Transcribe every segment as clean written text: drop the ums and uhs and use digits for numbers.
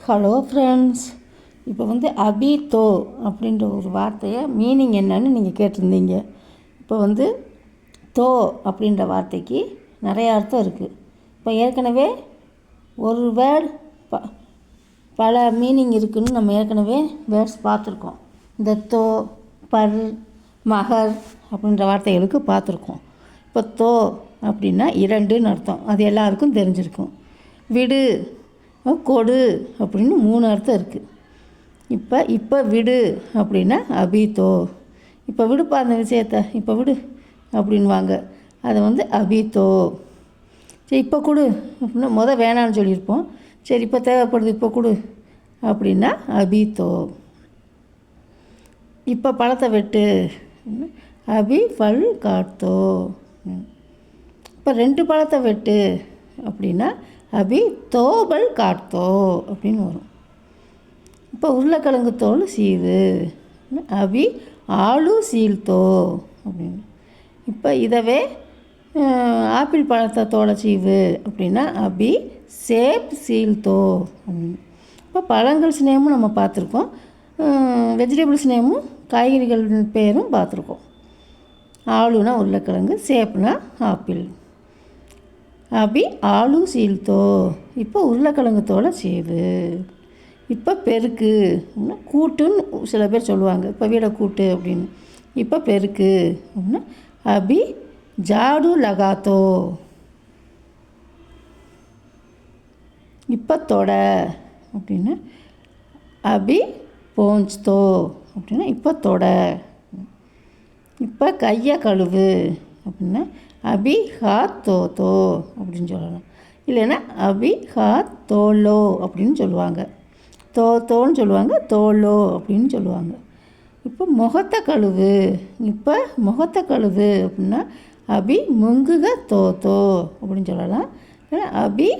Hello friends, இப்போ வந்து அபி தோ அப்படின்ற ஒரு வார்த்தையை மீனிங் என்னன்னு நீங்கள் கேட்டிருந்தீங்க. இப்போ வந்து தோ அப்படின்ற வார்த்தைக்கு நிறைய அர்த்தம் இருக்குது. இப்போ ஏற்கனவே ஒரு வேர்டு பல மீனிங் இருக்குதுன்னு நம்ம ஏற்கனவே வேர்ட்ஸ் பார்த்துருக்கோம். இந்த தோ, பர், மகர் அப்படின்ற வார்த்தைகளுக்கு பார்த்துருக்கோம். இப்போ தோ அப்படின்னா இரண்டுன்னு அர்த்தம், அது எல்லாருக்கும் தெரிஞ்சிருக்கும். விடு, கொடு அப்படின்னு 3 அர்த்தம் இருக்குது. இப்போ விடு அப்படின்னா அபி தோ. இப்போ விடுப்பா அந்த விஷயத்தை, இப்போ விடு அப்படின்வாங்க, அதை வந்து அபி தோ. சரி இப்போ கொடு அப்படின்னா வேணான்னு சொல்லியிருப்போம். சரி இப்போ தேவைப்படுது, இப்போ கொடு அப்படின்னா அபி தோ. இப்போ பழத்தை வெட்டு, அபி ஃபல் காட்டோ. இப்போ 2 பழத்தை வெட்டு அப்படின்னா அபி தோபல் காட்டோ அப்படின்னு வரும். இப்போ உருளைக்கிழங்கு தோல் சீவு, அபி ஆலு சீல்தோ அப்படின்னு. இப்போ இதவே ஆப்பிள் பழத்தை தோலை சீவு அப்படின்னா அபி சேப் சீல்தோ அப்படின்னு. இப்போ பழங்கள் நேமும் நம்ம பார்த்துருக்கோம், வெஜிடபிள்ஸ் நேமும் காய்கறிகள் பேரும் பார்த்துருக்கோம். ஆலுனா உருளைக்கிழங்கு, சேப்னா ஆப்பிள். அபி ஆலு சீல்தோ, இப்போ உருளைக்கிழங்கு தோலை சீவு. இப்போ பெருக்கு, கூட்டுன்னு சில பேர் சொல்லுவாங்க, இப்போ வீடை கூட்டு அப்படின்னு. இப்போ பெருக்கு அப்படின்னா அபி ஜாடு லகாத்தோ. இப்போ தொடை அப்படின்னா அபி போஞ்ச்தோ அப்படின்னா இப்போ தொடை. இப்போ கையை கழுவு அப்படின்னா அபி ஹாத் தோதோ அப்படின்னு சொல்லலாம். இல்லைன்னா அபி ஹாத் தோலோ அப்படின்னு சொல்லுவாங்க. தோன்னு சொல்லுவாங்க, தோலோ அப்படின்னு சொல்லுவாங்க. இப்போ முகத்தை கழுவு, இப்போ முகத்தை கழுவு அப்படின்னா அபி முங்குக தோதோ அப்படின்னு சொல்லலாம். இல்லைன்னா அபி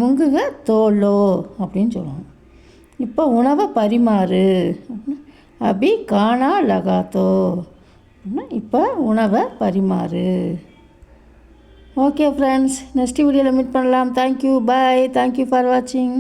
முங்குக தோலோ அப்படின்னு சொல்லுவாங்க. இப்போ உணவை பரிமாறு அப்படின்னா அபி கானா லகாத்தோ அப்படின்னா இப்போ உணவை பரிமாறு. ஓகே ஃப்ரெண்ட்ஸ், நெக்ஸ்ட் வீடியோவில் மீட் பண்ணலாம். தேங்க்யூ, பாய், தேங்க்யூ ஃபார் வாட்சிங்.